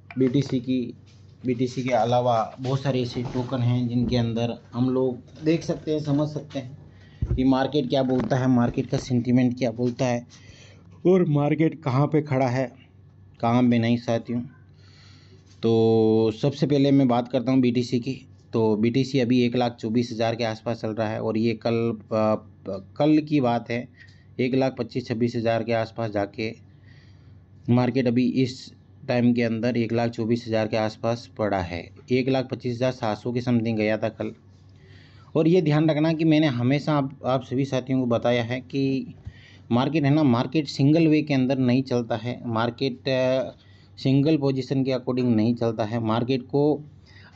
BTC के अलावा बहुत सारे ऐसे टोकन हैं जिनके अंदर हम लोग देख सकते हैं, समझ सकते हैं कि मार्केट क्या बोलता है, मार्केट का सेंटीमेंट क्या बोलता है और मार्केट कहाँ पे खड़ा है, कहाँ पे नहीं साथियों। तो सबसे पहले मैं बात करता हूँ बीटीसी की। तो बीटीसी अभी 1,24,000 के आसपास चल रहा है और ये कल की बात है 1,25,000-26,000 के आसपास जाके मार्केट अभी इस टाइम के अंदर 1,24,000 के आसपास पड़ा है। 1,25,700 के समथिंग गया था कल। और ये ध्यान रखना कि मैंने हमेशा आप सभी साथियों को बताया है कि मार्केट है ना, मार्केट सिंगल वे के अंदर नहीं चलता है, मार्केट सिंगल पोजीशन के अकॉर्डिंग नहीं चलता है। मार्केट को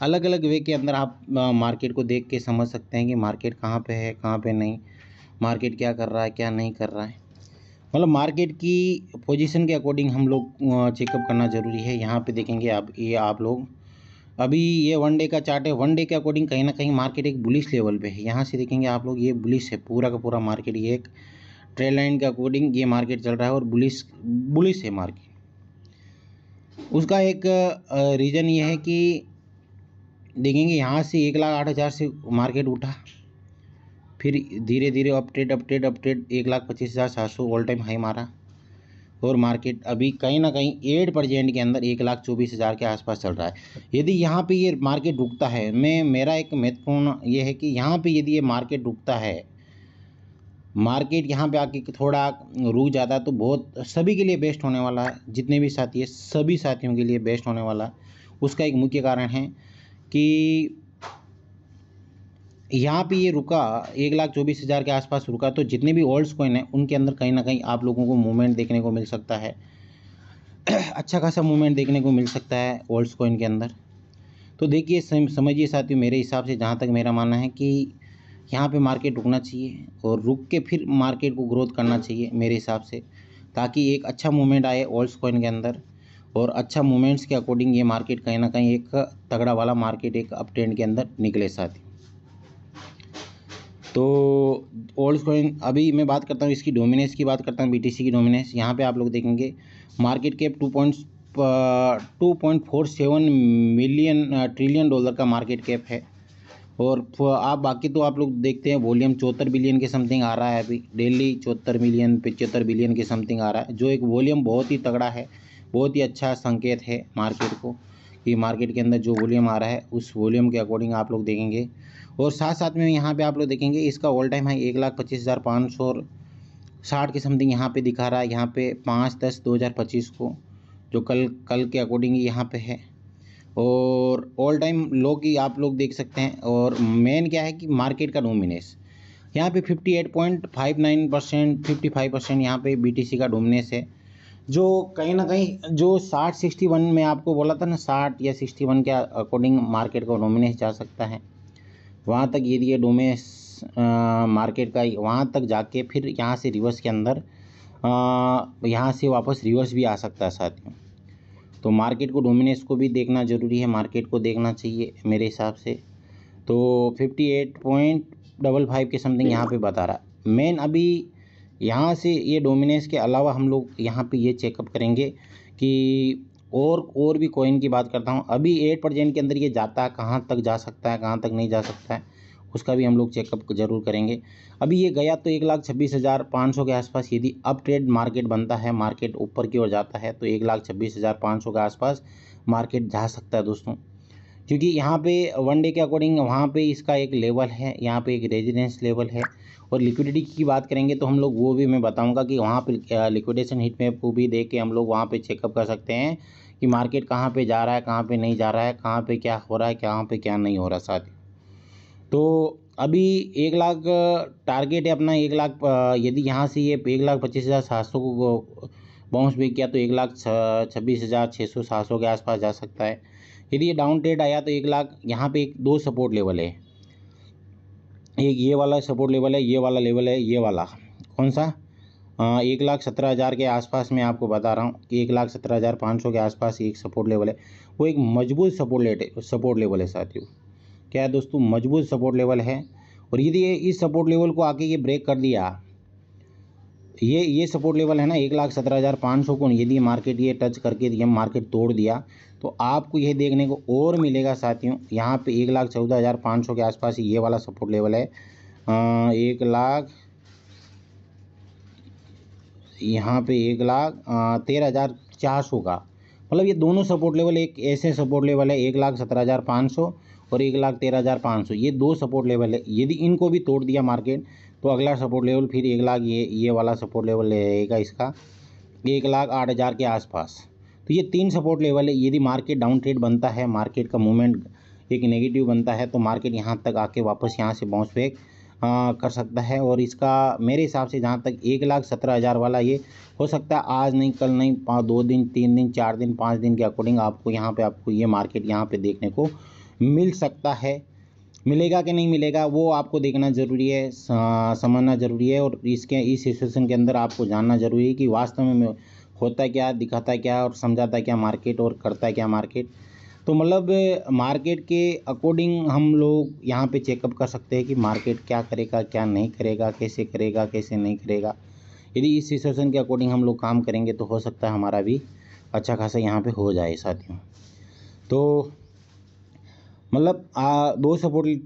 अलग अलग वे के अंदर आप मार्केट को देख के समझ सकते हैं कि मार्केट कहाँ पे है, कहाँ पे नहीं, मार्केट क्या कर रहा है, क्या नहीं कर रहा है। मतलब मार्केट की पोजीशन के अकॉर्डिंग हम लोग चेकअप करना ज़रूरी है। यहाँ पे देखेंगे आप लोग अभी ये वन डे का चार्ट है। वन डे के अकॉर्डिंग कहीं ना कहीं मार्केट एक बुलिश लेवल पे है। यहाँ से देखेंगे आप लोग, ये बुलिश है पूरा का पूरा मार्केट। ये एक ट्रेड लाइन के अकॉर्डिंग ये मार्केट चल रहा है और बुलिश बुलिश है मार्केट। उसका एक रीज़न ये है कि देखेंगे यहाँ से 1,08,000 से मार्केट उठा, फिर धीरे धीरे अपट्रेड 1,25,700 ऑल टाइम हाई मारा और मार्केट अभी कहीं ना कहीं 8% के अंदर 1,24,000 के आसपास चल रहा है। यदि यहाँ पे ये मार्केट रुकता है, मेरा एक महत्वपूर्ण ये है कि यहाँ पे यदि ये मार्केट रुकता है, मार्केट यहाँ पे आके थोड़ा रुक जाता है तो बहुत सभी के लिए बेस्ट होने वाला है। जितने भी साथी है सभी साथियों के लिए बेस्ट होने वाला है। उसका एक मुख्य कारण है कि यहाँ पे ये रुका 1,24,000 के आसपास रुका, तो जितने भी ओल्ड्स कॉइन है उनके अंदर कहीं ना कहीं आप लोगों को मूवमेंट देखने को मिल सकता है। अच्छा खासा मूवमेंट देखने को मिल सकता है ओल्ड्स कॉइन के अंदर। तो देखिए समझिए साथियों, मेरे हिसाब से जहाँ तक मेरा मानना है कि यहाँ पे मार्केट रुकना चाहिए और रुक के फिर मार्केट को ग्रोथ करना चाहिए मेरे हिसाब से, ताकि एक अच्छा मूवमेंट आए ओल्ड्स कॉइन के अंदर और अच्छा मूवमेंट्स के अकॉर्डिंग ये मार्केट कहीं ना कहीं एक तगड़ा वाला मार्केट एक अप ट्रेंड के अंदर निकले साथी। तो ओल्ड कॉइन अभी मैं बात करता हूँ, इसकी डोमिनेंस की बात करता हूँ, बीटीसी की डोमिनेंस। यहाँ पे आप लोग देखेंगे market cap 2.47 million trillion dollar का मार्केट कैप है। और आप बाकी तो आप लोग देखते हैं वॉल्यूम 74 बिलियन के समथिंग आ रहा है अभी डेली, 74 मिलियन 75 बिलियन के समथिंग आ रहा है, जो एक वॉल्यूम बहुत ही तगड़ा है, बहुत ही अच्छा संकेत है मार्केट को कि मार्केट के अंदर जो वॉल्यूम आ रहा है उस वॉल्यूम के अकॉर्डिंग आप लोग देखेंगे। और साथ साथ में यहाँ पे आप लोग देखेंगे इसका ऑल टाइम हाई 1,25,560 के समथिंग यहाँ पे दिखा रहा है, यहाँ पे 5/10/2025 को, जो कल के अकॉर्डिंग यहाँ पे है। और ऑल टाइम लो की आप लोग देख सकते हैं। और मेन क्या है कि मार्केट का डोमिनेंस यहाँ पे 58.59%, 55% यहाँ पे बीटीसी का डोमिनेंस है, जो कहीं ना कहीं जो 60-61 में आपको बोला था ना, 60 या 61 के अकॉर्डिंग मार्केट का डोमिनेंस जा सकता है। वहाँ तक यदि ये डोमेस मार्केट का वहाँ तक जाके फिर यहाँ से रिवर्स के अंदर यहाँ से वापस रिवर्स भी आ सकता है साथियों। तो मार्केट को डोमिनेंस को भी देखना ज़रूरी है, मार्केट को देखना चाहिए मेरे हिसाब से। तो 58.55 के समथिंग यहाँ पे बता रहा है। मेन अभी यहाँ से ये डोमिनेंस के अलावा हम लोग यहाँ पे ये चेकअप करेंगे कि और भी कॉइन की बात करता हूँ। अभी 8% के अंदर ये जाता है, कहाँ तक जा सकता है, कहाँ तक नहीं जा सकता है, उसका भी हम लोग चेकअप जरूर करेंगे। अभी ये गया तो 1,26,500 के आसपास। यदि अप ट्रेड मार्केट बनता है, मार्केट ऊपर की ओर जाता है तो 1,26,500 के आसपास मार्केट जा सकता है दोस्तों। क्योंकि यहाँ पे वन डे के अकॉर्डिंग वहाँ पे इसका एक लेवल है, यहाँ पे एक रेजिडेंस लेवल है। और लिक्विडिटी की बात करेंगे तो हम लोग वो भी मैं बताऊंगा कि वहाँ पे लिक्विडेशन हिट मैप को भी देख के हम लोग वहाँ पे चेकअप कर सकते हैं कि मार्केट कहाँ पे जा रहा है, कहाँ पे नहीं जा रहा है, कहाँ पे क्या हो रहा है, कहाँ पे क्या नहीं हो रहा साथियों। तो अभी 1,00,000 टारगेट है अपना, 1,00,000 यदि यहाँ से ये 1,25,700 को बाउंस बैक किया तो 1,26,600-700 के आसपास जा सकता है। यदि ये डाउन ट्रेड आया तो 1,00,000 यहाँ पे एक दो सपोर्ट लेवल है, एक ये वाला सपोर्ट लेवल है, ये वाला लेवल है, ये वाला कौन सा 1,17,000 के आसपास मैं आपको बता रहा हूँ कि 1,17,500 के आसपास एक सपोर्ट लेवल है। वो एक मजबूत सपोर्ट लेवल है साथियों। क्या है दोस्तों, मजबूत सपोर्ट लेवल है। और यदि ये इस सपोर्ट लेवल को आके ये ब्रेक कर दिया ये सपोर्ट लेवल है ना 1,17,500 को यदि मार्केट ये टच करके ये मार्केट तोड़ दिया तो आपको ये देखने को और मिलेगा साथियों। यहाँ पे 1,14,500 के आसपास ये वाला सपोर्ट लेवल है। 1,00,000 यहाँ पे 1,13,400 का, मतलब ये दोनों सपोर्ट लेवल एक ऐसे सपोर्ट लेवल है 1,17,500 और 1,13,500, ये दो सपोर्ट लेवल है। यदि इनको भी तोड़ दिया मार्केट तो अगला सपोर्ट लेवल फिर 1,00,000 ये वाला सपोर्ट लेवल रहेगा इसका 1,08,000 के आसपास। तो ये तीन सपोर्ट लेवल है। यदि मार्केट डाउन ट्रेड बनता है, मार्केट का मूवमेंट एक नेगेटिव बनता है तो मार्केट यहाँ तक आके वापस यहाँ से बाउंस बैक कर सकता है। और इसका मेरे हिसाब से जहाँ तक 1,17,000 वाला ये हो सकता है आज नहीं कल नहीं 2 दिन 3 दिन 4 दिन 5 दिन के अकॉर्डिंग आपको यहाँ पे आपको ये मार्केट यहाँ पे देखने को मिल सकता है। मिलेगा कि नहीं मिलेगा वो आपको देखना ज़रूरी है, समझना ज़रूरी है। और इस सिचुएशन के अंदर आपको जानना ज़रूरी है कि वास्तव में होता क्या, दिखाता क्या और समझाता क्या मार्केट और करता क्या मार्केट। तो मतलब मार्केट के अकॉर्डिंग हम लोग यहाँ पे चेकअप कर सकते हैं कि मार्केट क्या करेगा क्या नहीं करेगा, कैसे नहीं करेगा। यदि इस सिचुएशन के अकॉर्डिंग हम लोग काम करेंगे तो हो सकता है हमारा भी अच्छा खासा यहाँ पे हो जाए साथियों। तो मतलब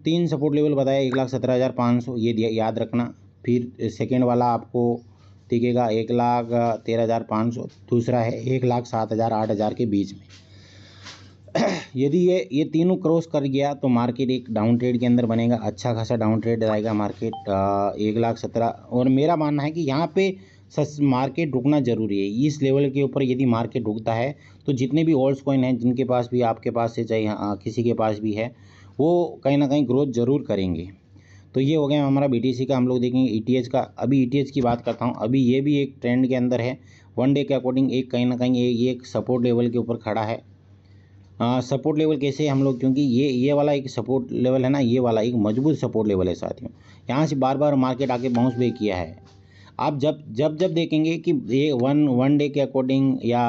तीन सपोर्ट लेवल बताया 1,17,500 ये याद रखना। फिर सेकेंड वाला आपको दिखेगा 1,13,500, दूसरा है 1,07,000 8,000 के बीच में। यदि ये तीनों क्रॉस कर गया तो मार्केट एक डाउन ट्रेड के अंदर बनेगा, अच्छा खासा डाउन ट्रेड आएगा मार्केट 1,17,000। और मेरा मानना है कि यहाँ पे मार्केट रुकना जरूरी है। इस लेवल के ऊपर यदि मार्केट रुकता है तो जितने भी ओल्ड्स कॉइन हैं जिनके पास भी, आपके पास से चाहे किसी के पास भी है, वो कहीं ना कहीं ग्रोथ जरूर करेंगे। तो ये हो गया हमारा BTC का। हम लोग देखेंगे ETH का। अभी ETH की बात करता हूँ। अभी ये भी एक ट्रेंड के अंदर है, वन डे के अकॉर्डिंग एक कहीं ना कहीं ये एक सपोर्ट लेवल के ऊपर खड़ा है। सपोर्ट लेवल कैसे हम लोग, क्योंकि ये वाला एक सपोर्ट लेवल है ना, ये वाला एक मजबूत सपोर्ट लेवल है साथियों। यहाँ से बार बार मार्केट आके बाउंस बैक किया है। आप जब देखेंगे कि ये वन डे के अकॉर्डिंग या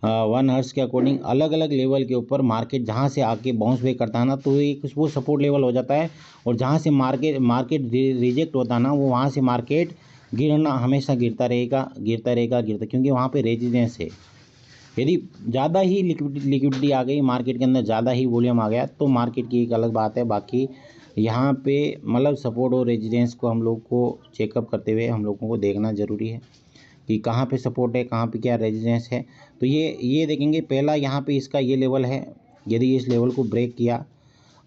1 आवर्स के अकॉर्डिंग अलग अलग लेवल के ऊपर मार्केट जहाँ से आके बाउंस बैक करता है ना तो एक वो सपोर्ट लेवल हो जाता है। और जहाँ से मार्केट रिजेक्ट होता है ना वो वहाँ से मार्केट गिरना हमेशा गिरता रहेगा, क्योंकि वहाँ पे रेजिस्टेंस है। यदि ज़्यादा ही लिक्विडिटी आ गई मार्केट के अंदर, ज़्यादा ही वॉल्यूम आ गया तो मार्केट की एक अलग बात है। बाकी यहाँ पे मतलब सपोर्ट और रेजिस्टेंस को हम लोग को चेकअप करते हुए हम लोगों को देखना ज़रूरी है कि कहाँ पे सपोर्ट है, कहाँ पे क्या रेजिस्टेंस है। तो ये देखेंगे। पहला यहाँ पे इसका ये लेवल है, यदि इस लेवल को ब्रेक किया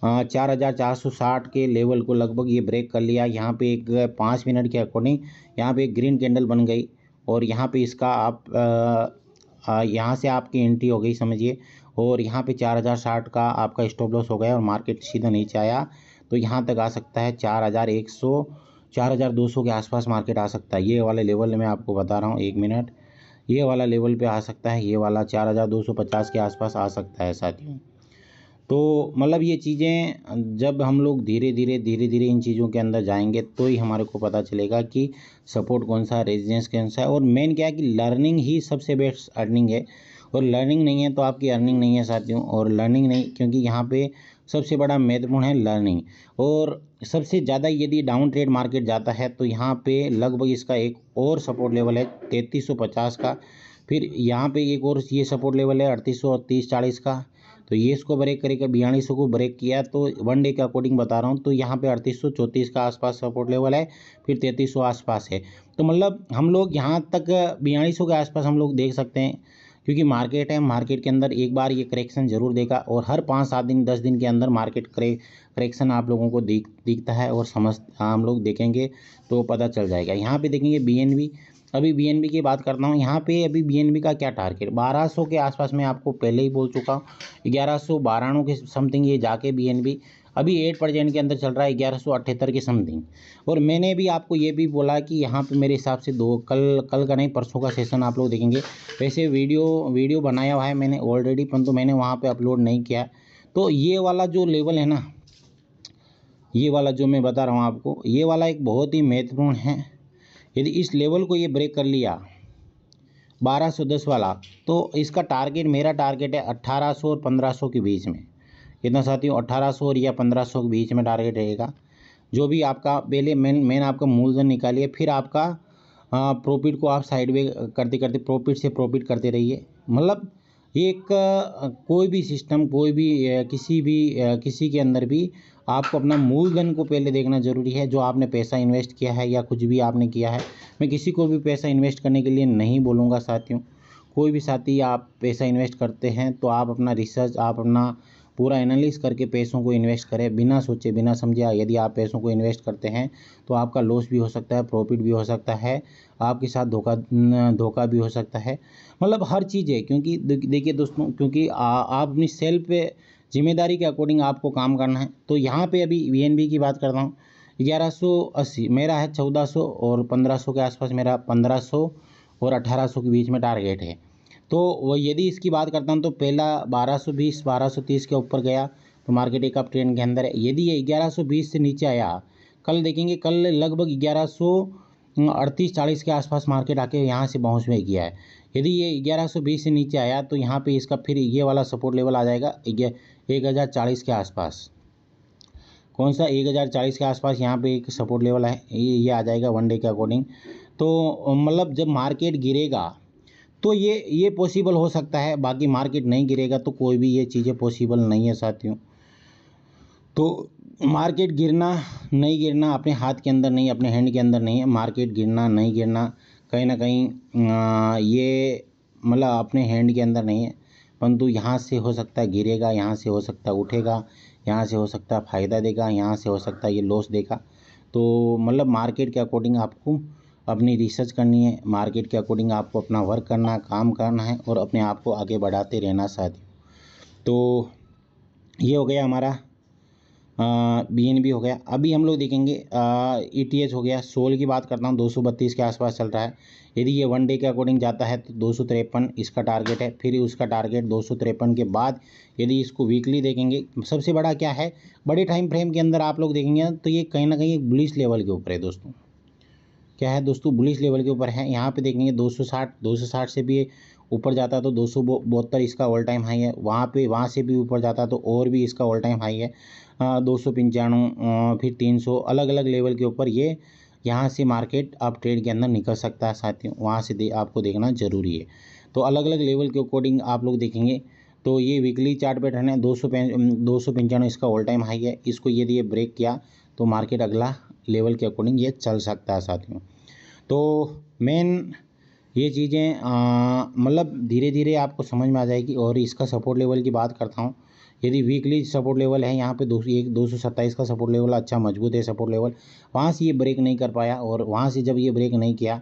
4,460 के लेवल को लगभग ये ब्रेक कर लिया। यहाँ पे एक 5 मिनट के अकॉर्डिंग यहाँ पे एक ग्रीन कैंडल बन गई और यहाँ पे इसका आप यहाँ से आपकी एंट्री हो गई समझिए। और यहाँ पे 4,060 का आपका स्टॉप लॉस हो गया और मार्केट सीधा नीचे आया तो यहाँ तक आ सकता है 4,100 4,200 के आसपास मार्केट आ सकता है। ये वाले लेवल मैं आपको बता रहा हूँ, 1 मिनट, ये वाला लेवल पे आ सकता है। ये वाला 4,250 के आसपास आ सकता है साथियों। तो मतलब ये चीज़ें जब हम लोग धीरे धीरे इन चीज़ों के अंदर जाएंगे तो ही हमारे को पता चलेगा कि सपोर्ट कौन सा है, रेजिस्टेंस कौन सा है। और मेन क्या है कि लर्निंग ही सबसे बेस्ट अर्निंग है। और लर्निंग नहीं है तो आपकी अर्निंग नहीं है साथियों। और लर्निंग नहीं, क्योंकि यहाँ पे सबसे बड़ा महत्वपूर्ण है लर्निंग। और सबसे ज़्यादा यदि डाउन ट्रेड मार्केट जाता है तो यहाँ पे लगभग इसका एक और सपोर्ट लेवल है 3350 का। फिर यहाँ पे एक और ये सपोर्ट लेवल है 3830-40 का। तो ये इसको ब्रेक करेगा, 4200 को ब्रेक किया तो वन डे के अकॉर्डिंग बता रहा हूँ। तो यहाँ पे 3834 का आसपास सपोर्ट लेवल है, फिर 3300 आसपास है। तो मतलब हम लोग यहाँ तक 4200 के आसपास हम लोग देख सकते हैं, क्योंकि मार्केट है, मार्केट के अंदर एक बार ये करेक्शन जरूर देगा। और हर 5-7 दिन 10 दिन के अंदर मार्केट करेक्शन आप लोगों को दिखता है और हम लोग देखेंगे तो पता चल जाएगा। यहाँ पे देखेंगे BNB। अभी BNB की बात करता हूँ। यहाँ पे अभी BNB का क्या टारगेट 1200 के आसपास मैं आपको पहले ही बोल चुका हूँ। 1192 के समथिंग ये जाके BNB अभी 8% के अंदर चल रहा है 1178 के समथिंग। और मैंने भी आपको ये भी बोला कि यहाँ पे मेरे हिसाब से कल का नहीं परसों का सेशन आप लोग देखेंगे। वैसे वीडियो बनाया हुआ है मैंने ऑलरेडी, परंतु मैंने वहाँ पे अपलोड नहीं किया। तो ये वाला जो लेवल है ना, ये वाला जो मैं बता रहा हूँ आपको, ये वाला एक बहुत ही महत्वपूर्ण है। यदि इस लेवल को ये ब्रेक कर लिया 1210 वाला तो इसका टारगेट, मेरा टारगेट है 1800 और 1500 के बीच में। कितना साथियों, 1800 और या 1500 के बीच में टारगेट रहेगा। जो भी आपका पहले मेन आपका मूलधन निकालिए, फिर आपका प्रॉफिट को आप साइड वे करते करते प्रॉफिट से प्रॉफिट करते रहिए। मतलब एक कोई भी सिस्टम, कोई भी किसी के अंदर भी आपको अपना मूलधन को पहले देखना ज़रूरी है। जो आपने पैसा इन्वेस्ट किया है या कुछ भी आपने किया है, मैं किसी को भी पैसा इन्वेस्ट करने के लिए नहीं बोलूँगा साथियों। कोई भी साथी आप पैसा इन्वेस्ट करते हैं तो आप अपना रिसर्च, आप अपना पूरा एनालिसिस करके पैसों को इन्वेस्ट करें, बिना सोचे बिना समझे। यदि आप पैसों को इन्वेस्ट करते हैं तो आपका लॉस भी हो सकता है, प्रॉफिट भी हो सकता है, आपके साथ धोखा भी हो सकता है। मतलब हर चीज़ है, क्योंकि देखिए दोस्तों, क्योंकि आप अपनी सेल्फ जिम्मेदारी के अकॉर्डिंग आपको काम करना है। तो यहाँ पे अभी वीएनबी की बात करता हूँ, 1180 मेरा है, 1400 और 1500 के आसपास मेरा, 1500 और 1800 के बीच में टारगेट है। तो वो यदि इसकी बात करता हूँ तो पहला 1220 1230 के ऊपर गया तो मार्केट एक अप ट्रेंड के अंदर है। यदि ये 1120 से नीचे आया, कल देखेंगे, कल लगभग 1138-40 के आसपास मार्केट आके यहाँ से बाउंस में किया है। यदि ये 1120 से नीचे आया तो यहाँ पे इसका फिर ये वाला सपोर्ट लेवल आ जाएगा 1040 के आसपास। कौन सा 1040 के आसपास यहाँ पे एक सपोर्ट लेवल है, ये आ जाएगा वन डे के अकॉर्डिंग। तो मतलब जब मार्केट गिरेगा तो ये पॉसिबल हो सकता है, बाकी मार्केट नहीं गिरेगा तो कोई भी ये चीज़ें पॉसिबल नहीं है साथियों। तो मार्केट गिरना नहीं गिरना अपने हाथ के अंदर नहीं, अपने हैंड के अंदर नहीं है। मार्केट गिरना नहीं गिरना कहीं ना कहीं ये मतलब अपने हैंड के अंदर नहीं है, परंतु यहाँ से हो सकता है गिरेगा, यहाँ से हो सकता है उठेगा, यहाँ से हो सकता है फ़ायदा देगा, यहाँ से हो सकता है ये लॉस देगा। तो मतलब मार्केट के अकॉर्डिंग आपको अपनी रिसर्च करनी है, मार्केट के अकॉर्डिंग आपको अपना वर्क करना, काम करना है और अपने आप को आगे बढ़ाते रहना साथियों। तो ये हो गया हमारा बीएनबी हो गया। अभी हम लोग देखेंगे ईटीएच हो गया। सोल की बात करता हूँ, 232 के आसपास चल रहा है। यदि ये वन डे के अकॉर्डिंग जाता है तो 253 इसका टारगेट है, फिर उसका टारगेट 253 के बाद यदि इसको वीकली देखेंगे, सबसे बड़ा क्या है, बड़े टाइम फ्रेम के अंदर आप लोग देखेंगे तो ये कहीं ना कहीं एक बुलिश लेवल के ऊपर है दोस्तों। क्या है दोस्तों, बुलिश लेवल के ऊपर है। यहाँ पे देखेंगे 260 से भी ऊपर जाता है तो 272 इसका ऑल टाइम हाई है। वहाँ से भी ऊपर जाता है तो और भी इसका ऑल टाइम हाई है 295, फिर 300, अलग अलग लेवल के ऊपर ये यहाँ से मार्केट आप ट्रेड के अंदर निकल सकता है साथियों। वहाँ से आपको देखना जरूरी है। तो अलग अलग लेवल के अकॉर्डिंग आप लोग देखेंगे तो ये वीकली चार्ट पैटर्न है। 295 इसका ऑल टाइम हाई है। इसको यदि ये ब्रेक किया तो मार्केट अगला लेवल के अकॉर्डिंग ये चल सकता है साथियों। तो मेन ये चीज़ें मतलब धीरे धीरे आपको समझ में आ जाएगी। और इसका सपोर्ट लेवल की बात करता हूँ, यदि वीकली सपोर्ट लेवल है यहाँ पे 227 का सपोर्ट लेवल अच्छा मजबूत है सपोर्ट लेवल। वहाँ से ये ब्रेक नहीं कर पाया और वहाँ से जब ये ब्रेक नहीं किया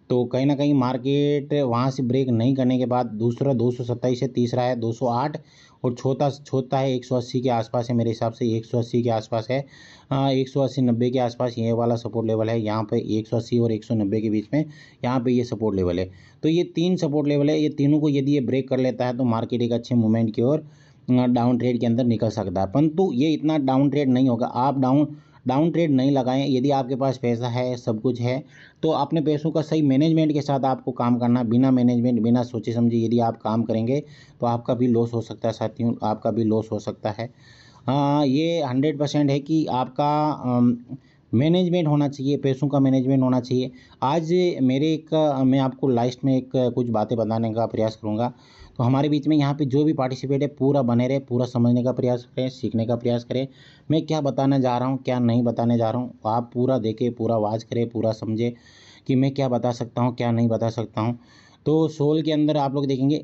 तो कहीं ना कहीं मार्केट वहाँ से ब्रेक नहीं करने के बाद दूसरा 227 है, तीसरा है 208 और छोटा है 180 के आसपास है। मेरे हिसाब से 180 के आसपास है, 180-90 के आसपास ये वाला सपोर्ट लेवल है। यहाँ पे 180 और 190 के बीच में यहाँ पे ये सपोर्ट लेवल है। तो ये 3 सपोर्ट लेवल है, ये तीनों को यदि ये ब्रेक कर लेता है तो मार्केट एक अच्छे मूवमेंट की ओर डाउन ट्रेड के अंदर निकल सकता है। परंतु ये इतना डाउन ट्रेड नहीं होगा। आप डाउन ट्रेड नहीं लगाएं। यदि आपके पास पैसा है, सब कुछ है, तो अपने पैसों का सही मैनेजमेंट के साथ आपको काम करना। बिना मैनेजमेंट, बिना सोचे समझे यदि आप काम करेंगे तो आपका भी लॉस हो सकता है साथियों, आपका भी लॉस हो सकता है। ये 100% है कि आपका मैनेजमेंट होना चाहिए, पैसों का मैनेजमेंट होना चाहिए। आज मैं आपको लास्ट में एक कुछ बातें बताने का प्रयास करूँगा। तो हमारे बीच में यहाँ पे जो भी पार्टिसिपेट है पूरा बने रहे, पूरा समझने का प्रयास करें, सीखने का प्रयास करें। मैं क्या बताने जा रहा हूँ, क्या नहीं बताने जा रहा हूँ, आप पूरा देखें, पूरा वाच करें, पूरा समझे कि मैं क्या बता सकता हूँ, क्या नहीं बता सकता हूँ। तो सोल के अंदर आप लोग देखेंगे,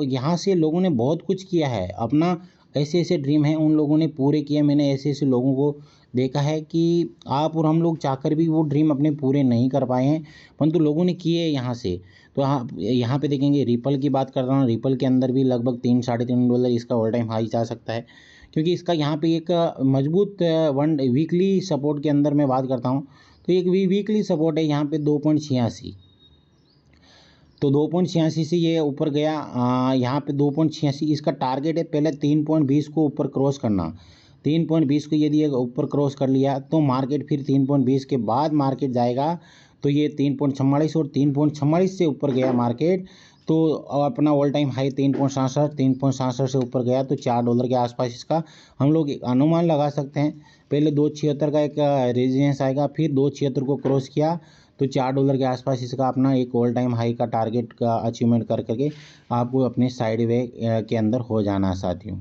यहाँ से लोगों ने बहुत कुछ किया है अपना। ऐसे ऐसे ड्रीम हैं उन लोगों ने पूरे किए। मैंने ऐसे ऐसे लोगों को देखा है कि आप और हम लोग चाहकर भी वो ड्रीम अपने पूरे नहीं कर पाए हैं, परंतु लोगों ने किए यहाँ से। तो यहाँ पे देखेंगे, रिपल की बात कर रहा हूँ। रिपल के अंदर भी लगभग $3-3.5 इसका ऑल टाइम हाई जा सकता है, क्योंकि इसका यहाँ पे एक मजबूत वीकली सपोर्ट के अंदर मैं बात करता हूँ तो एक वीकली सपोर्ट है यहाँ पे 2.86। तो 2.86 से ये ऊपर गया, यहाँ पे 2.86 इसका टारगेट है। पहले 3.20 को ऊपर क्रॉस करना। 3.20 को यदि ऊपर क्रॉस कर लिया तो मार्केट फिर 3.20 के बाद मार्केट जाएगा तो ये 3.44 और 3.44 से ऊपर गया मार्केट तो अपना ऑल टाइम हाई 3.67 से ऊपर गया तो $4 के आसपास इसका हम लोग अनुमान लगा सकते हैं। पहले 2.76 का एक रेजिस्टेंस आएगा, फिर 2.76 को क्रॉस किया तो $4 के आसपास इसका अपना एक ऑल टाइम हाई का टारगेट का अचीवमेंट कर करके आपको अपने साइड वे के अंदर हो जाना है साथियों।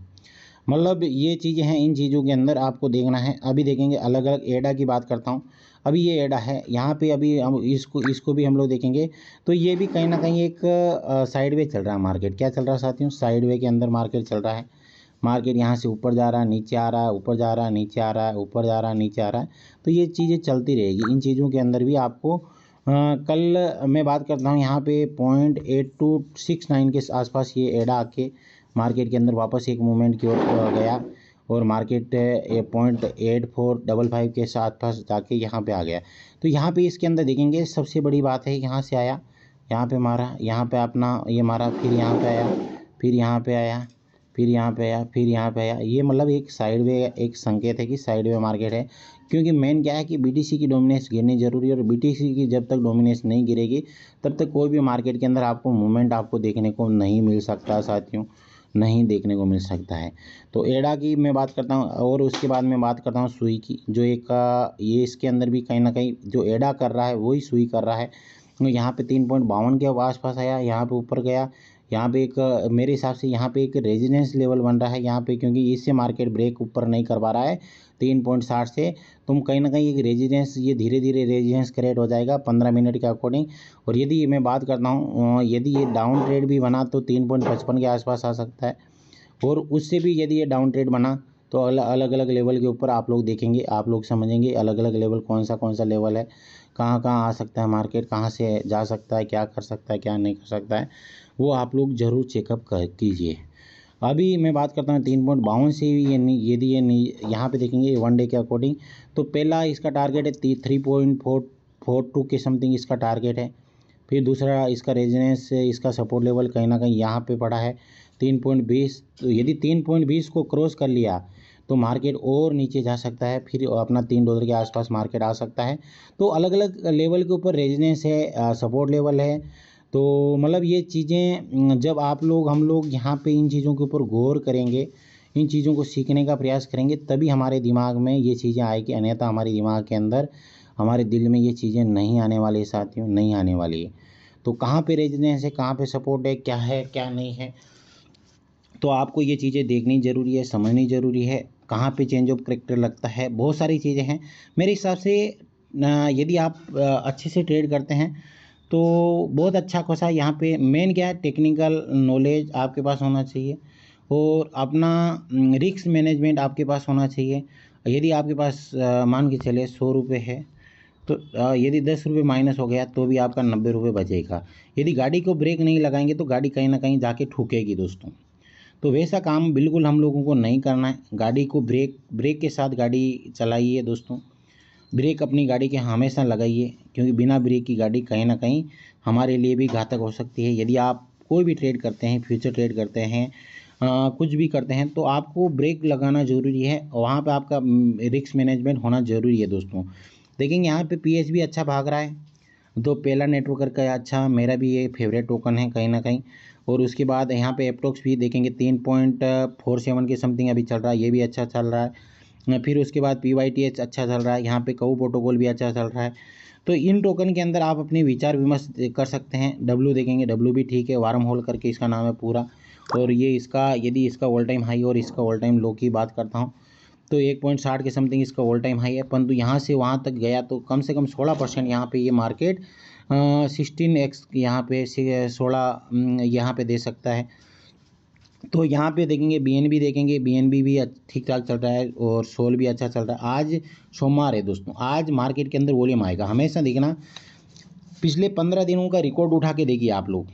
मतलब ये चीज़ें हैं, इन चीज़ों के अंदर आपको देखना है। अभी देखेंगे अलग अलग एडा की बात करता हूँ। अभी ये एडा है, यहाँ पे अभी हम इसको भी हम लोग देखेंगे तो ये भी कहीं ना कहीं एक साइड वे चल रहा है मार्केट। क्या चल रहा है साथियों? साइड वे के अंदर मार्केट चल रहा है। मार्केट यहाँ से ऊपर जा रहा है, नीचे आ रहा है, ऊपर जा रहा है, नीचे आ रहा है, ऊपर जा रहा है, नीचे आ रहा है। तो ये चीज़ें चलती रहेगी। इन चीज़ों के अंदर भी आपको कल मैं बात करता हूँ, यहाँ पे 0.8269 के आसपास ये एडा आके मार्केट के अंदर वापस एक मूवमेंट की ओर गया और मार्केट 0.8455 के साथ पास जाके यहाँ पे आ गया। तो यहाँ पे इसके अंदर देखेंगे सबसे बड़ी बात है, यहाँ से आया, यहाँ पे मारा, यहाँ पे अपना ये मारा, फिर यहाँ पे आया, फिर यहाँ पे आया, फिर यहाँ पे आया, फिर यहाँ पे आया। ये मतलब एक साइड वे, एक संकेत है कि साइड वे मार्केट है। क्योंकि मेन क्या है कि बीटीसी की डोमिनेंस गिरनी जरूरी है और बीटीसी की जब तक डोमिनेंस नहीं गिरेगी तब तक कोई भी मार्केट के अंदर आपको मूवमेंट आपको देखने को नहीं मिल सकता साथियों, नहीं देखने को मिल सकता है। तो एडा की मैं बात करता हूँ और उसके बाद मैं बात करता हूँ सुई की, जो एक ये इसके अंदर भी कहीं ना कहीं जो एडा कर रहा है वही सुई कर रहा है। यहाँ पे 3.52 के आसपास आया, यहाँ पे ऊपर गया, यहाँ पे एक मेरे हिसाब से यहाँ पे एक रेजिडेंस लेवल बन रहा है यहाँ पे, क्योंकि इससे मार्केट ब्रेक ऊपर नहीं कर पा रहा है 3.60 से। तुम कहीं ना कहीं एक रेजिडेंस, ये धीरे धीरे रेजिडेंस क्रिएट हो जाएगा 15 मिनट के अकॉर्डिंग। और यदि मैं बात करता हूँ यदि ये डाउन ट्रेड भी बना तो 3.55 के आसपास आ सकता है। और उससे भी यदि ये डाउन ट्रेड बना तो अलग अलग लेवल के ऊपर आप लोग देखेंगे, आप लोग समझेंगे अलग अलग लेवल कौन सा लेवल है, कहाँ कहाँ आ सकता है मार्केट, कहाँ से जा सकता है, क्या कर सकता है, क्या नहीं कर सकता है, वो आप लोग ज़रूर चेकअप कर कीजिए। अभी मैं बात करता हूँ 3.52 से यदि ये यहाँ पे देखेंगे वन डे के अकॉर्डिंग, तो पहला इसका टारगेट है 3.42 के समथिंग इसका टारगेट है। फिर दूसरा इसका रेजिडेंस, इसका सपोर्ट लेवल कहीं ना कहीं यहाँ पे पड़ा है 3.20। तो यदि 3.20 को क्रॉस कर लिया तो मार्केट और नीचे जा सकता है, फिर अपना $3 के आसपास मार्केट आ सकता है। तो अलग अलग लेवल के ऊपर रेजिडेंस है, सपोर्ट लेवल है। तो मतलब ये चीज़ें जब आप लोग हम लोग यहाँ पे इन चीज़ों के ऊपर गौर करेंगे, इन चीज़ों को सीखने का प्रयास करेंगे, तभी हमारे दिमाग में ये चीज़ें आएगी। अन्यथा हमारे दिमाग के अंदर, हमारे दिल में ये चीज़ें नहीं आने वाली साथियों, नहीं आने वाली है। तो कहाँ पे रेजिडेंस है, कहाँ पे सपोर्ट है, क्या नहीं है, तो आपको ये चीज़ें देखनी ज़रूरी है, समझनी ज़रूरी है। कहाँ पे चेंज ऑफ करेक्टर लगता है, बहुत सारी चीज़ें हैं मेरे हिसाब से। यदि आप अच्छे से ट्रेड करते हैं तो बहुत अच्छा खासा यहाँ पे मेन क्या है, टेक्निकल नॉलेज आपके पास होना चाहिए और अपना रिस्क मैनेजमेंट आपके पास होना चाहिए। यदि आपके पास मान के चले 100 रुपये है तो यदि 10 रुपये माइनस हो गया तो भी आपका 90 रुपये बचेगा। यदि गाड़ी को ब्रेक नहीं लगाएंगे तो गाड़ी कहीं ना कहीं जाके ठुकेगी दोस्तों। तो वैसा काम बिल्कुल हम लोगों को नहीं करना है। गाड़ी को ब्रेक के साथ गाड़ी चलाइए दोस्तों। ब्रेक अपनी गाड़ी के हमेशा लगाइए, क्योंकि बिना ब्रेक की गाड़ी कहीं ना कहीं हमारे लिए भी घातक हो सकती है। यदि आप कोई भी ट्रेड करते हैं, फ्यूचर ट्रेड करते हैं, कुछ भी करते हैं, तो आपको ब्रेक लगाना ज़रूरी है। वहाँ पे आपका रिस्क मैनेजमेंट होना ज़रूरी है दोस्तों। देखेंगे यहाँ पे पीएच भी अच्छा भाग रहा है, तो पहला नेटवर्कर का अच्छा, मेरा भी ये फेवरेट टोकन है कहीं ना कहीं। और उसके बाद यहाँ पे एप्टॉक्स भी देखेंगे 3.47 के समथिंग अभी चल रहा है, ये भी अच्छा चल रहा है। फिर उसके बाद PYTH अच्छा चल रहा है, यहाँ पे कऊ प्रोटोकॉल भी अच्छा चल रहा है। तो इन टोकन के अंदर आप अपने विचार विमर्श कर सकते हैं। डब्लू देखेंगे, डब्लू भी ठीक है, वार्म होल करके इसका नाम है पूरा। और ये इसका, यदि इसका ऑल टाइम हाई और इसका ऑल टाइम लो की बात करता हूँ तो 1.60 के समथिंग इसका ऑल टाइम हाई है, परंतु यहाँ से वहाँ तक गया तो कम से कम 16% यहाँ पे ये मार्केट 16x यहाँ पे 16 यहाँ पे दे सकता है। तो यहाँ पे देखेंगे BNB भी ठीक ठाक चल रहा है और सोल भी अच्छा चल रहा है। आज सोमवार है दोस्तों, आज मार्केट के अंदर वॉल्यूम आएगा। हमेशा देखना पिछले 15 दिनों का रिकॉर्ड उठा के देखिए आप लोग।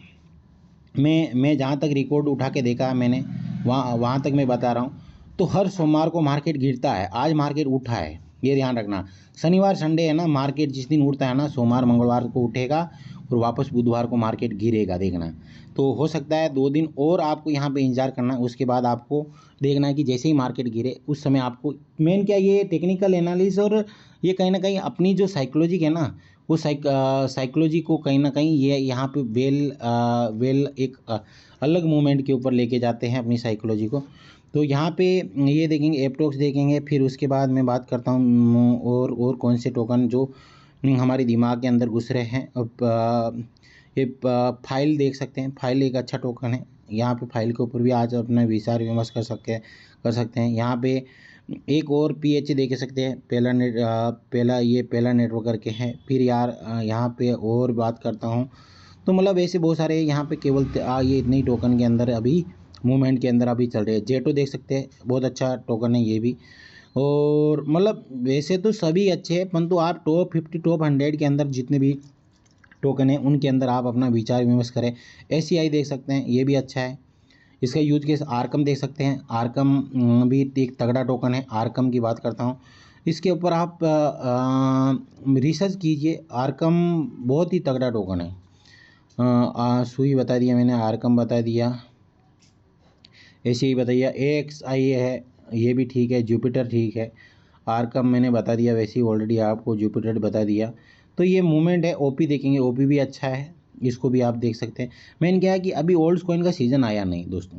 मैं जहाँ तक रिकॉर्ड उठा के देखा है मैंने, वहाँ तक मैं बता रहा हूँ, तो हर सोमवार को मार्केट गिरता है। आज मार्केट उठा है, ये ध्यान रखना। शनिवार संडे है ना, मार्केट जिस दिन उठता है ना, सोमवार मंगलवार को उठेगा और वापस बुधवार को मार्केट गिरेगा, देखना। तो हो सकता है 2 दिन और आपको यहाँ पे इंतजार करना है। उसके बाद आपको देखना है कि जैसे ही मार्केट गिरे उस समय आपको मेन क्या, ये टेक्निकल एनालिसिस और ये कहीं ना कहीं अपनी जो साइकोलॉजी है ना, वो साइकोलॉजी को कहीं ना कहीं ये यहाँ पे वेल एक अलग मूवमेंट के ऊपर लेके जाते हैं अपनी साइकोलॉजी को। तो यहाँ पे ये देखेंगे, एप्टॉक्स देखेंगे। फिर उसके बाद मैं बात करता हूँ और कौन से टोकन जो हमारे दिमाग के अंदर घुस रहे हैं। अब ये फाइल देख सकते हैं, फाइल एक अच्छा टोकन है। यहाँ पे फाइल के ऊपर भी आज अपना विचार विमर्श कर सकते हैं। यहाँ पे एक और PH देख सकते हैं, पहला नेटवर्क करके है। फिर यार यहाँ पे और बात करता हूँ तो मतलब ऐसे बहुत सारे यहाँ पे केवल ये इतने ही टोकन के अंदर अभी मूवमेंट के अंदर अभी चल रहे हैं। जेटो देख सकते हैं, बहुत अच्छा टोकन है ये भी। और मतलब वैसे तो सभी अच्छे हैं, परंतु आप टॉप 50 टॉप 100 के अंदर जितने भी टोकन है उनके अंदर आप अपना विचार विमर्श करें। SCI देख सकते हैं, ये भी अच्छा है। इसका यूज केस आरकम देख सकते हैं, आरकम भी एक तगड़ा टोकन है। आरकम की बात करता हूँ, इसके ऊपर आप रिसर्च कीजिए। आरकम बहुत ही तगड़ा टोकन है। सुई बता दिया मैंने, आरकम बता दिया, ऐसे ही बताइए। AXI है, ये भी ठीक है। जुपिटर ठीक है। आरकम मैंने बता दिया, वैसे ही ऑलरेडी आपको जुपिटर बता दिया। तो ये मूवमेंट है। OP देखेंगे, OP भी अच्छा है, इसको भी आप देख सकते हैं। मेन क्या है कि अभी ओल्ड कॉइन का सीज़न आया नहीं दोस्तों,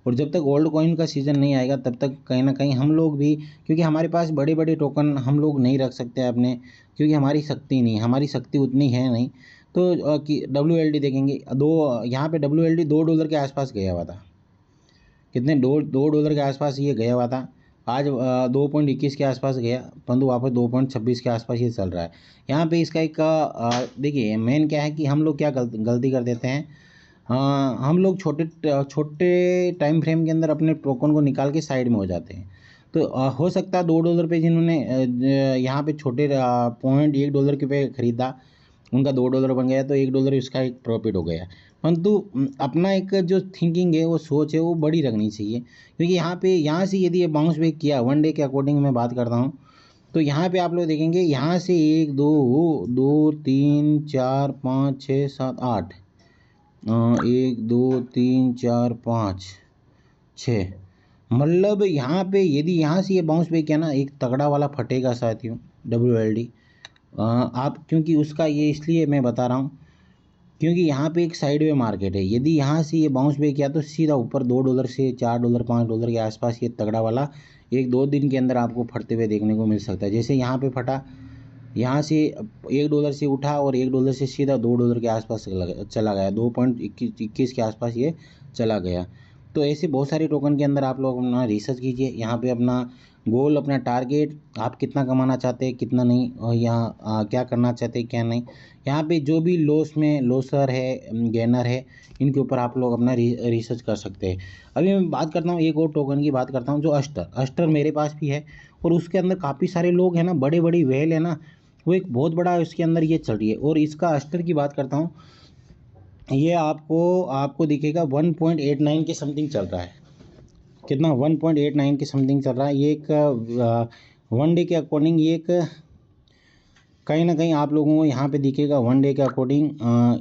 और जब तक ओल्ड कॉइन का सीज़न नहीं आएगा तब तक कहीं ना कहीं हम लोग भी, क्योंकि हमारे पास बड़े बड़े टोकन हम लोग नहीं रख सकते अपने, क्योंकि हमारी शक्ति नहीं, हमारी शक्ति उतनी है नहीं। तो कि WLD देखेंगे, यहाँ पे WLD $2 के आसपास गया हुआ था। कितने $2 के आसपास ये गया हुआ था। आज 2.21 के आसपास गया, परंतु वापस 2.26 के आसपास ये चल रहा है। यहाँ पे इसका एक देखिए मेन क्या है कि हम लोग क्या गलती कर देते हैं। हम लोग छोटे टाइम फ्रेम के अंदर अपने टोकन को निकाल के साइड में हो जाते हैं। तो हो सकता है $2 पे जिन्होंने यहाँ पे छोटे $0.1 के पे ख़रीदा, उनका $2 बन गया, तो $1 इसका एक प्रॉफिट हो गया। परंतु अपना एक जो थिंकिंग है, वो सोच है, वो बड़ी रखनी चाहिए। क्योंकि यहाँ से यदि ये बाउंस बैक किया, 1 डे के अकॉर्डिंग मैं बात करता हूँ, तो यहाँ पे आप लोग देखेंगे, यहाँ से 1 2 3 4 5 6 7 8 1 2 3 4 5 6, मतलब यहाँ पे यदि यहाँ से ये बाउंस बैक किया ना, एक तगड़ा वाला फटेगा साथियों WLD। आप क्योंकि उसका ये इसलिए मैं बता रहा हूँ क्योंकि यहाँ पे एक साइड वे मार्केट है। यदि यहाँ से ये बाउंस बैक किया तो सीधा ऊपर $2 से $4 $5 के आसपास ये तगड़ा वाला 1-2 दिन के अंदर आपको फटते हुए देखने को मिल सकता है। जैसे यहाँ पे फटा, यहाँ से $1 से उठा और $1 से सीधा $2 के आसपास चला गया, 2.21 के आसपास ये चला गया। तो ऐसे बहुत सारे टोकन के अंदर आप लोग अपना रिसर्च कीजिए। यहाँ पे अपना गोल, अपना टारगेट, आप कितना कमाना चाहते हैं कितना नहीं, और यहाँ क्या करना चाहते हैं क्या नहीं। यहाँ पे जो भी लॉसर है, गेनर है, इनके ऊपर आप लोग अपना रिसर्च कर सकते हैं। अभी मैं बात करता हूँ एक और टोकन की बात करता हूँ, जो अस्टर मेरे पास भी है, और उसके अंदर काफ़ी सारे लोग हैं ना, बड़े बड़ी वेल है ना, वो एक बहुत बड़ा उसके अंदर ये चल रही है। और इसका अस्टर की बात करता हूँ, ये आपको दिखेगा 1.89 के समथिंग चल रहा है। कितना? 1.89 के समथिंग चल रहा है। ये एक 1 डे के अकॉर्डिंग, ये एक कहीं ना कहीं आप लोगों को यहाँ पे दिखेगा 1 डे के अकॉर्डिंग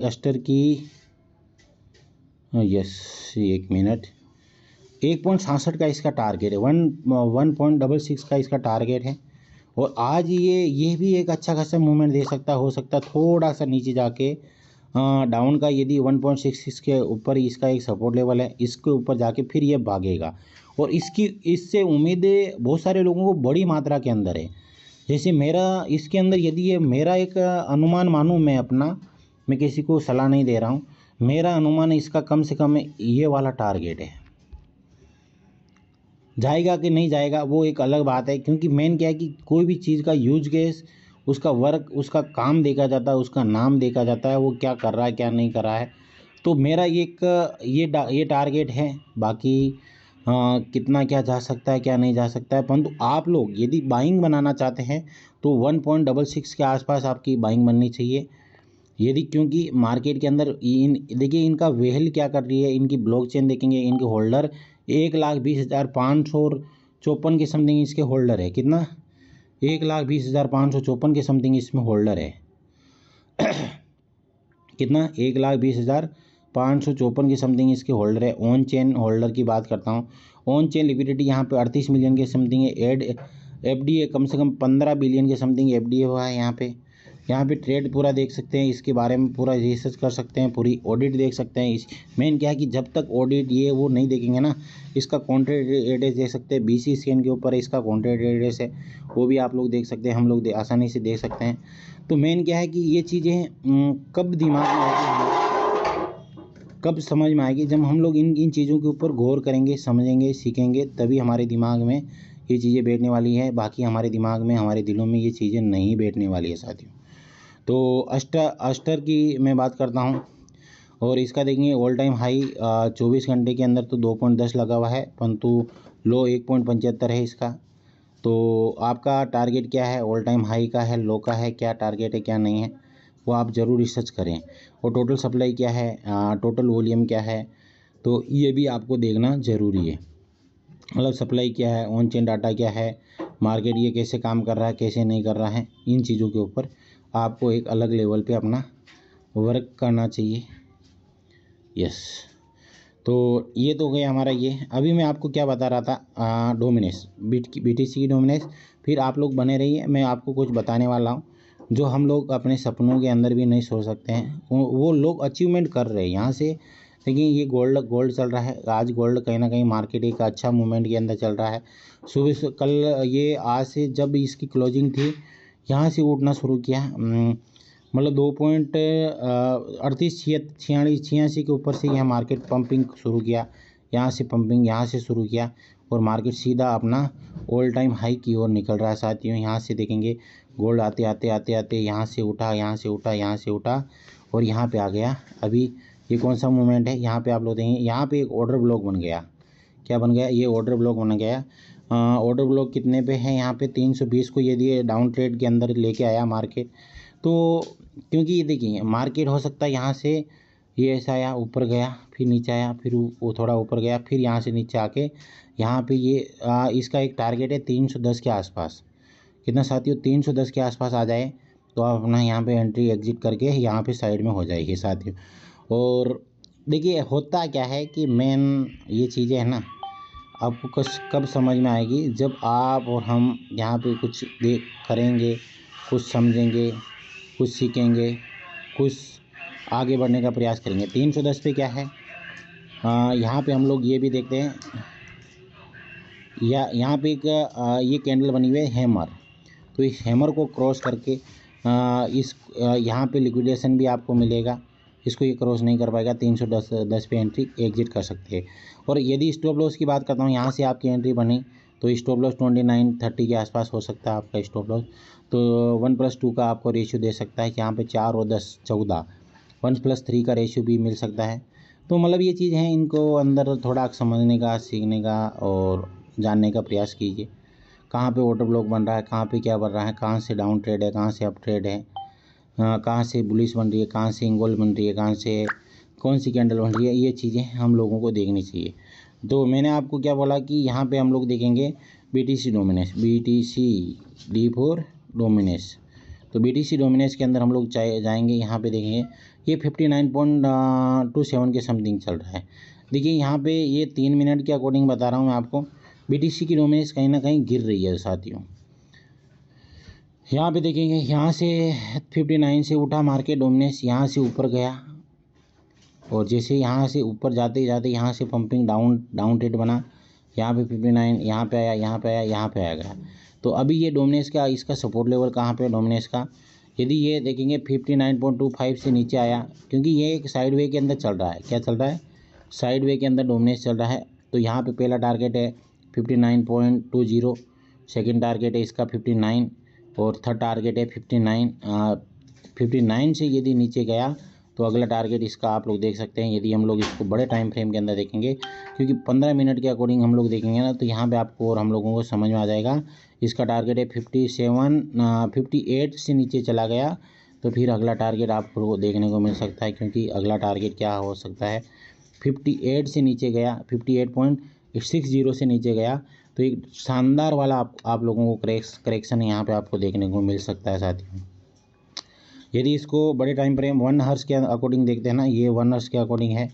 अस्टर की, यस 1 मिनट, 1.67 का इसका टारगेट है, 1.66 का इसका टारगेट है। और आज ये भी एक अच्छा खासा मूवमेंट दे सकता, हो सकता थोड़ा सा नीचे जाके डाउन का, यदि 1.66 के ऊपर इसका एक सपोर्ट लेवल है, इसके ऊपर जाके फिर ये भागेगा। और इससे उम्मीदें बहुत सारे लोगों को बड़ी मात्रा के अंदर है। जैसे मेरा इसके अंदर, यदि ये मेरा एक अनुमान मानूँ मैं अपना, मैं किसी को सलाह नहीं दे रहा हूँ, मेरा अनुमान इसका कम से कम ये वाला टारगेट है। जाएगा कि नहीं जाएगा वो एक अलग बात है, क्योंकि मेन क्या है कि कोई भी चीज़ का यूज केस, उसका वर्क, उसका काम देखा जाता है, उसका नाम देखा जाता है, वो क्या कर रहा है क्या नहीं कर रहा है। तो मेरा ये टारगेट है। बाकी कितना क्या जा सकता है क्या नहीं जा सकता है, परंतु आप लोग यदि बाइंग बनाना चाहते हैं तो 1.66 के आसपास आपकी बाइंग बननी चाहिए। यदि, क्योंकि मार्केट के अंदर देखिए इनका वेहल क्या कर रही है, इनकी ब्लॉकचेन देखेंगे, इनके होल्डर 1,20,554 के समथिंग इसके होल्डर है। कितना? 1,20,554 के समथिंग इसमें होल्डर है। कितना? 1,20,554 के समथिंग इसके होल्डर है। ऑन चेन होल्डर की बात करता हूँ, ऑन चेन लिक्विडिटी यहाँ पे 38 मिलियन के समथिंग है। FDA कम से कम 15 बिलियन के समथिंग FDA हुआ है यहाँ पे। यहाँ पे ट्रेड पूरा देख सकते हैं, इसके बारे में पूरा रिसर्च कर सकते हैं, पूरी ऑडिट देख सकते हैं। इस मेन क्या है कि जब तक ऑडिट ये वो नहीं देखेंगे ना, इसका कॉन्ट्रैक्ट एड्रेस देख सकते हैं, BC स्कैन के ऊपर इसका कॉन्ट्रैक्ट एड्रेस है, वो भी आप लोग देख सकते हैं, हम लोग आसानी से देख सकते हैं। तो मेन क्या है कि ये चीज़ें कब दिमाग में आएगी, कब समझ में आएगी, जब हम लोग इन चीज़ों के ऊपर गौर करेंगे, समझेंगे, सीखेंगे, तभी हमारे दिमाग में ये चीज़ें बैठने वाली है। बाकी हमारे दिमाग में, हमारे दिलों में ये चीज़ें नहीं बैठने वाली है साथियों। तो अस्टर की मैं बात करता हूँ, और इसका देखेंगे ऑल टाइम हाई 24 घंटे के अंदर तो 2.10 लगा हुआ है, परंतु लो 1.75 है इसका। तो आपका टारगेट क्या है, ऑल टाइम हाई का है, लो का है, क्या टारगेट है क्या नहीं है, वो आप ज़रूर रिसर्च करें। और टोटल सप्लाई क्या है, टोटल वॉल्यूम क्या है, तो ये भी आपको देखना ज़रूरी है। मतलब सप्लाई क्या है, ऑन चेन डाटा क्या है, मार्केट ये कैसे काम कर रहा है, कैसे नहीं कर रहा है, इन चीज़ों के ऊपर आपको एक अलग लेवल पे अपना वर्क करना चाहिए। यस, तो ये तो गया हमारा ये। अभी मैं आपको क्या बता रहा था, डोमिनेंस, BTC की डोमिनेंस। फिर आप लोग बने रहिए, मैं आपको कुछ बताने वाला हूँ जो हम लोग अपने सपनों के अंदर भी नहीं सोच सकते हैं, वो लोग अचीवमेंट कर रहे हैं यहाँ से। देखिए ये गोल्ड चल रहा है, आज गोल्ड कहीं ना कहीं मार्केट एक अच्छा मूवमेंट के अंदर चल रहा है। सुबह से कल ये आज से जब इसकी क्लोजिंग थी, यहाँ से उठना शुरू किया, मतलब 2.38 86 के ऊपर से यह मार्केट पंपिंग शुरू किया, यहाँ से पंपिंग यहाँ से शुरू किया, और मार्केट सीधा अपना ऑल टाइम हाई की ओर निकल रहा है साथियों। यहाँ से देखेंगे गोल्ड आते आते आते आते यहाँ से उठा, यहाँ से उठा, यहाँ से उठा, और यहाँ पे आ गया। अभी ये कौन सा मूवमेंट है, यहाँ पे आप लोग देखेंगे, यहाँ पे एक ऑर्डर ब्लॉक बन गया। क्या बन गया, ये ऑर्डर ब्लॉक बन गया। ऑर्डर ब्लॉक कितने पे है, यहाँ पे 320 को यदि डाउन ट्रेड के अंदर लेके आया मार्केट, तो क्योंकि ये देखिए मार्केट हो सकता है यहाँ से ये ऐसा आया, ऊपर गया, फिर नीचे आया, फिर वो थोड़ा ऊपर गया, फिर यहाँ से नीचे आके यहाँ पे ये इसका एक टारगेट है 310 के आसपास। कितना साथियों, 310 के आसपास आ जाए तो आप अपना यहाँ पे एंट्री एग्जिट करके यहाँ पे साइड में हो जाएगी साथियों। और देखिए होता क्या है कि मेन ये चीज़ें है ना, आपको कब समझ में आएगी, जब आप और हम यहाँ पे कुछ देख करेंगे, कुछ समझेंगे, कुछ सीखेंगे, कुछ आगे बढ़ने का प्रयास करेंगे। 310 पे क्या है, यहाँ पे हम लोग ये भी देखते हैं, यहाँ पे एक ये कैंडल बनी हुई है हैमर, तो इस हैमर को क्रॉस करके यहाँ पे लिक्विडेशन भी आपको मिलेगा। इसको ये क्रॉस नहीं कर पाएगा, 310 पे एंट्री एग्जिट कर सकते हैं। और यदि स्टॉप लॉस की बात करता हूँ, यहाँ से आपकी एंट्री बनी तो स्टॉप लॉस 29.30 के आसपास हो सकता है आपका स्टॉप लॉस। तो 1+2 का आपको रेशियो दे सकता है कि यहाँ पे 4 और 10 14, 1+3 का रेशियो भी मिल सकता है। तो मतलब ये चीज़ है, इनको अंदर थोड़ा समझने का, सीखने का और जानने का प्रयास कीजिए। कहाँ पे ऑर्डर ब्लॉक बन रहा है, कहाँ पे क्या बन रहा है, कहाँ से डाउन ट्रेड है, कहाँ से अप ट्रेड है, कहाँ से बुलिश बन रही है, कहाँ से इंगोल बन रही है, कहाँ से कौन सी कैंडल बन रही है, ये चीज़ें हम लोगों को देखनी चाहिए। तो मैंने आपको क्या बोला कि यहाँ पे हम लोग देखेंगे BTC dominance, BTC D for dominance. तो BTC डोमिनेंस के अंदर हम लोग जाएंगे, यहाँ पे देखेंगे ये 59.27 के समथिंग चल रहा है। देखिए यहाँ पे ये 3 मिनट के अकॉर्डिंग बता रहा हूँ मैं आपको, BTC की डोमिनेंस कहीं ना कहीं गिर रही है साथियों। यहाँ पे देखेंगे यहाँ से 59 से उठा मार्केट, डोमिनेंस यहाँ से ऊपर गया, और जैसे यहाँ से ऊपर जाते जाते यहाँ से पंपिंग डाउन ट्रेड बना, यहाँ पे 59, यहाँ पे आया, यहाँ पे आया, यहाँ पे आ गया। तो अभी ये डोमिनेंस का इसका सपोर्ट लेवल कहाँ पे डोमिनेंस का, यदि ये देखेंगे 59.25 से नीचे आया, क्योंकि ये एक साइड वे के अंदर चल रहा है। क्या चल रहा है, साइड वे के अंदर डोमिनेंस चल रहा है। तो यहाँ पे पहला टारगेट है 59.20, सेकेंड टारगेट है इसका 59, और थर्ड टारगेट है 59 से यदि नीचे गया तो अगला टारगेट इसका आप लोग देख सकते हैं। यदि हम लोग इसको बड़े टाइम फ्रेम के अंदर देखेंगे, क्योंकि 15 मिनट के अकॉर्डिंग हम लोग देखेंगे ना, तो यहाँ पे आपको और हम लोगों को समझ में आ जाएगा। इसका टारगेट है 58 से नीचे चला गया तो फिर अगला टारगेट आपको देखने को मिल सकता है, क्योंकि अगला टारगेट क्या हो सकता है, 58 से नीचे गया, 58.60 से नीचे गया तो एक शानदार वाला आप लोगों को करेक्शन यहाँ पे आपको देखने को मिल सकता है साथियों। यदि इसको बड़े टाइम फ्रेम 1 हर्स के अकॉर्डिंग देखते हैं ना, ये 1 हर्स के अकॉर्डिंग है,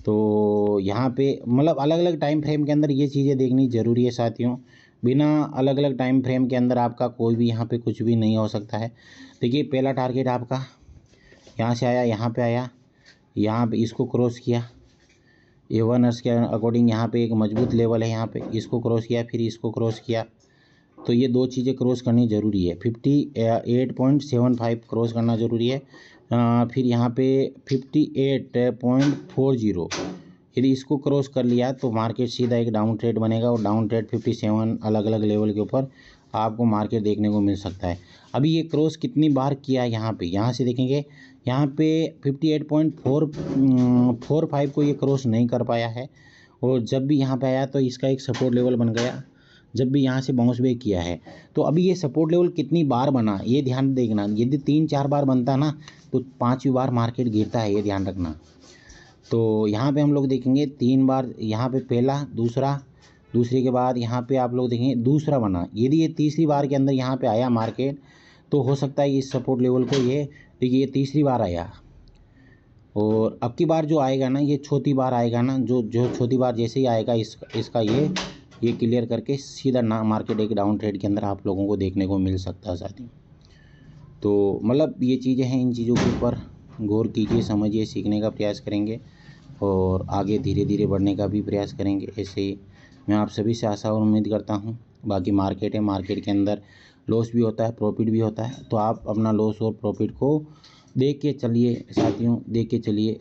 तो यहाँ पे मतलब अलग अलग टाइम फ्रेम के अंदर ये चीज़ें देखनी ज़रूरी है साथियों। बिना अलग अलग टाइम फ्रेम के अंदर आपका कोई भी यहाँ पे कुछ भी नहीं हो सकता है। देखिए पहला टारगेट आपका यहाँ से आया, यहाँ पे आया, यहाँ पे इसको क्रॉस किया, A1 अर्स के अकॉर्डिंग यहाँ पे एक मजबूत लेवल है, यहाँ पे इसको क्रॉस किया, फिर इसको क्रॉस किया। तो ये दो चीज़ें क्रॉस करनी ज़रूरी है। 58.75 क्रॉस करना ज़रूरी है। फिर यहाँ पे 58.40, यदि इसको क्रॉस कर लिया तो मार्केट सीधा एक डाउन ट्रेड बनेगा और डाउन ट्रेड 57 अलग अलग लेवल के ऊपर आपको मार्केट देखने को मिल सकता है। अभी ये क्रॉस कितनी बार किया है यहाँ पे, यहाँ से देखेंगे यहाँ पे 58.45 को ये क्रॉस नहीं कर पाया है। और जब भी यहाँ पे आया तो इसका एक सपोर्ट लेवल बन गया, जब भी यहाँ से बाउंस बैक किया है। तो अभी ये सपोर्ट लेवल कितनी बार बना ये ध्यान देखना। यदि 3-4 बार बनता है ना तो 5वीं बार मार्केट गिरता है, ये ध्यान रखना। तो यहाँ पे हम लोग देखेंगे 3 बार, यहाँ पे पहला, दूसरा, दूसरे के बाद यहाँ पे आप लोग देखेंगे दूसरा बना। यदि ये तीसरी बार के अंदर यहाँ पे आया मार्केट तो हो सकता है इस सपोर्ट लेवल को ये देखिए, ये तीसरी बार आया और अब की बार जो आएगा ना ये चौथी बार आएगा ना, जो चौथी बार जैसे ही आएगा इसका ये क्लियर करके सीधा ना मार्केट एक डाउन ट्रेड के अंदर आप लोगों को देखने को मिल सकता है साथियों। तो मतलब ये चीज़ें हैं, इन चीज़ों के ऊपर गौर कीजिए, समझिए, सीखने का प्रयास करेंगे और आगे धीरे धीरे बढ़ने का भी प्रयास करेंगे। ऐसे ही मैं आप सभी से आशा और उम्मीद करता हूँ। बाकी मार्केट है, मार्केट के अंदर लॉस भी होता है, प्रॉफिट भी होता है, तो आप अपना लॉस और प्रॉफिट को देख के चलिए साथियों, देख के चलिए।